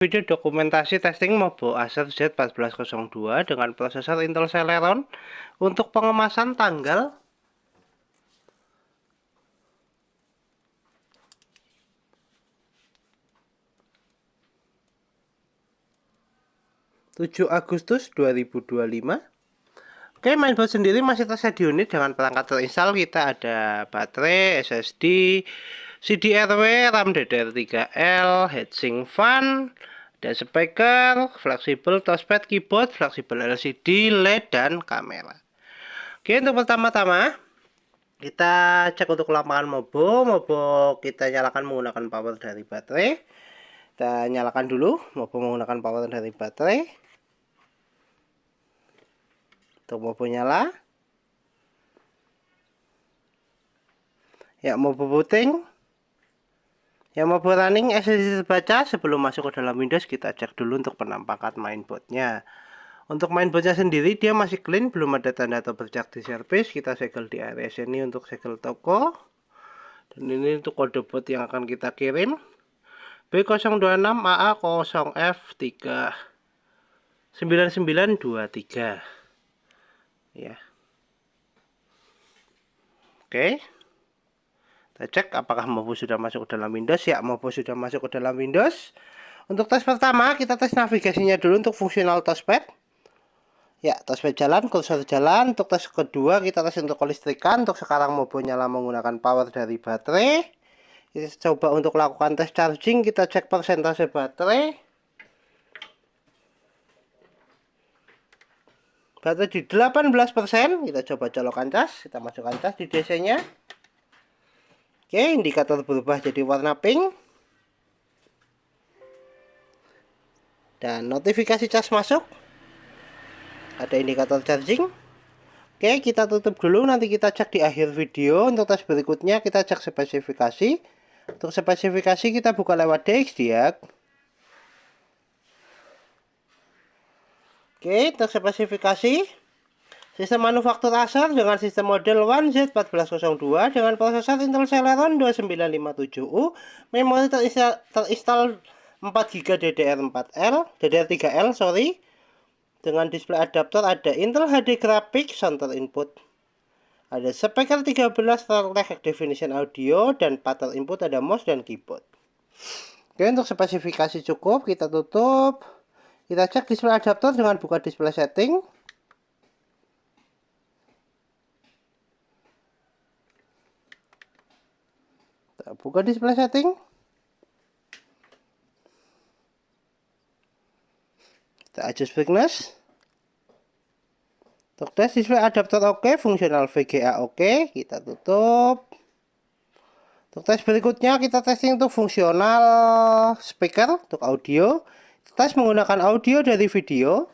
Video dokumentasi testing Mobo Acer Z1402 dengan prosesor Intel Celeron untuk pengemasan tanggal 7 Agustus 2025. Oke, mainboard sendiri masih tersedia unit dengan perangkat terinstall. Kita ada baterai, SSD, CDRW, RAM DDR3L, heatsink fan, dan speaker, fleksibel touchpad, keyboard, fleksibel LCD, LED, dan kamera. Oke, untuk pertama-tama kita cek untuk lapangan Mobo kita nyalakan menggunakan power dari baterai. Kita nyalakan dulu Mobo menggunakan power dari baterai. Untuk Mobo nyala. Ya, Mobo booting. Ya, Mobo running SSD terbaca. Sebelum masuk ke dalam Windows kita cek dulu untuk penampakan mainboardnya. Untuk mainboardnya sendiri dia masih clean, belum ada tanda atau bercak di servis. Kita segel di area sini untuk segel toko. Dan ini untuk kode boot yang akan kita kirim. B026AA0F39923 ya. Oke, kita cek apakah Mobo sudah masuk ke dalam Windows. Ya, Mobo sudah masuk ke dalam Windows. Untuk tes pertama kita tes navigasinya dulu untuk fungsional touchpad. Ya, touchpad jalan, kursor jalan. Untuk tes kedua kita tes untuk kelistrikan. Untuk sekarang Mobo nyala menggunakan power dari baterai. Kita coba untuk lakukan tes charging. Kita cek persentase baterai. Baterai di 18%. Kita coba colokan cas. Kita masukkan cas di DC nya. Oke, indikator berubah jadi warna pink. Dan notifikasi cas masuk. Ada indikator charging. Oke, kita tutup dulu, nanti kita cek di akhir video. Untuk tes berikutnya kita cek spesifikasi. Untuk spesifikasi kita buka lewat DXDiag. Oke, untuk spesifikasi sistem manufaktur Acer dengan sistem model One Z1402 dengan prosesor Intel Celeron 2957U, memori terinstall 4GB DDR3L, dengan display adaptor ada Intel HD Graphics Center Input. Ada speaker 13 terlek High Definition Audio dan pattern input ada mouse dan keyboard. Oke, untuk spesifikasi cukup, kita tutup. Kita cek display adaptor dengan buka display setting. Kita buka display setting. Kita adjust brightness. Untuk tes display adaptor oke, fungsional VGA oke, kita tutup. Untuk tes berikutnya kita testing untuk fungsional speaker untuk audio. Kita tes menggunakan audio dari video.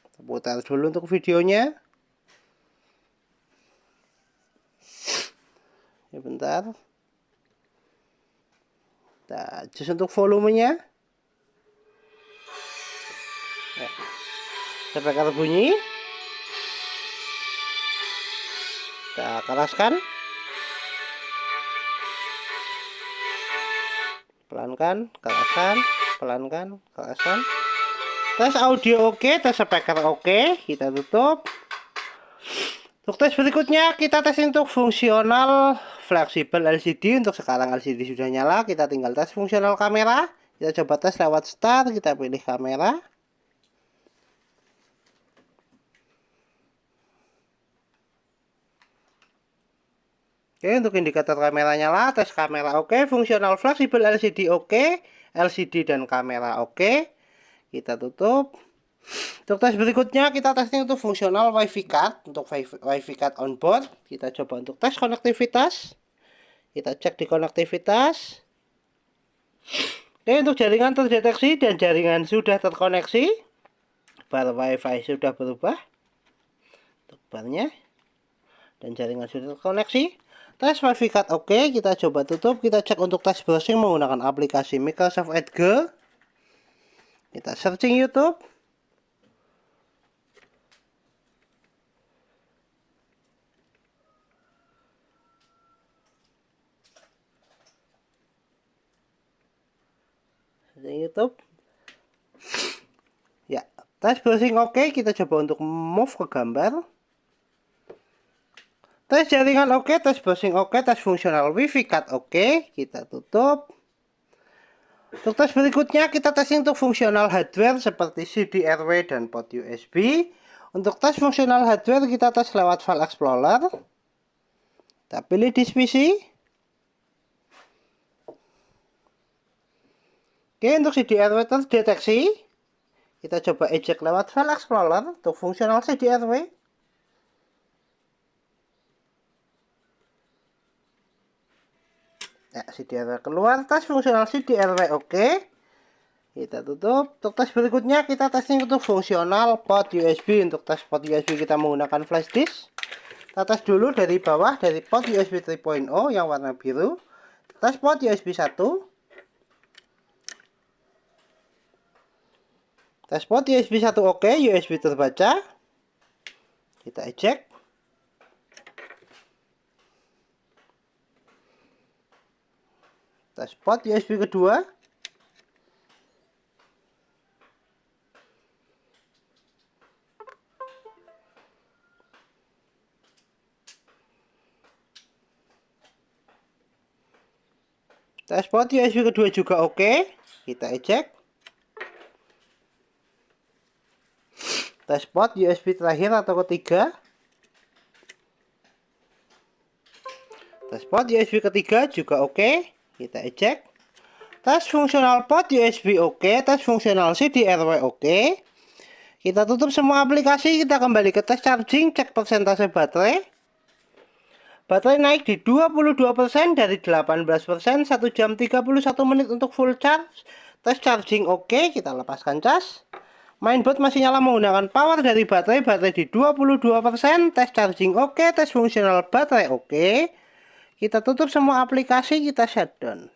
Kita putar dulu untuk videonya. Ya, bentar. Kita adjust untuk volumenya. Ya. Speaker bunyi. Kita keraskan. Pelankan, keraskan, pelankan, keraskan. Tes audio oke, tes speaker oke, kita tutup. Untuk tes berikutnya kita tes untuk fungsional fleksibel LCD. Untuk sekarang LCD sudah nyala, kita tinggal tes fungsional kamera. Kita coba tes lewat start, kita pilih kamera. Oke, untuk indikator kamera nyala, tes kamera oke, fungsional fleksibel LCD oke, LCD dan kamera oke. Kita tutup. Untuk tes berikutnya kita testing untuk fungsional WiFi card, untuk WiFi card on board. Kita coba untuk tes konektivitas. Kita cek di konektivitas. Oke, untuk jaringan terdeteksi dan jaringan sudah terkoneksi. Bar WiFi sudah berubah. Untuk barnya. Dan jaringan sudah terkoneksi. Tes WiFi card oke, kita coba tutup. Kita cek untuk tes browsing menggunakan aplikasi Microsoft Edge. Kita searching YouTube. YouTube. Ya, tes browsing oke, kita coba untuk move ke gambar. Tes jaringan oke, tes browsing oke, tes fungsional wifi card oke, kita tutup. Untuk tes berikutnya kita testing untuk fungsional hardware seperti CD RW dan port USB. Untuk tes fungsional hardware kita tes lewat File Explorer. Kita pilih disk PC. Oke, untuk CD RW terdeteksi. Kita coba eject lewat File Explorer untuk fungsional CD RW. Ya, CD RW keluar, tes fungsional CD RW oke. Kita tutup. Untuk tes berikutnya kita testing untuk fungsional port USB. Untuk tes port USB kita menggunakan flash disk. Kita tes dulu dari bawah, dari port USB 3.0 yang warna biru. Tes port USB 1. Tes port USB 1 oke, USB terbaca. Kita eject. Tes port USB kedua. Tes port USB kedua juga oke. Kita eject. Tes port USB terakhir atau ketiga. Tes port USB ketiga juga oke. Kita eject. Tes fungsional port USB oke. Tes fungsional CD RW oke. Kita tutup semua aplikasi. Kita kembali ke tes charging. Cek persentase baterai. Baterai naik di 22% dari 18%. 1 jam 31 menit untuk full charge. Tes charging oke. Kita lepaskan cas. Mainboard masih nyala menggunakan power dari baterai. Baterai di 22%. Tes charging oke. Tes fungsional baterai oke. Kita tutup semua aplikasi, kita shutdown.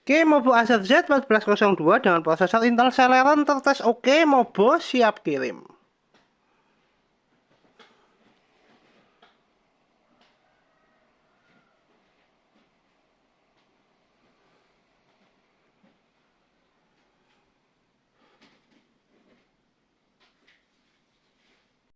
Oke, Mobo Acer Z1402 dengan prosesor Intel Celeron tertes oke, Mobo siap kirim.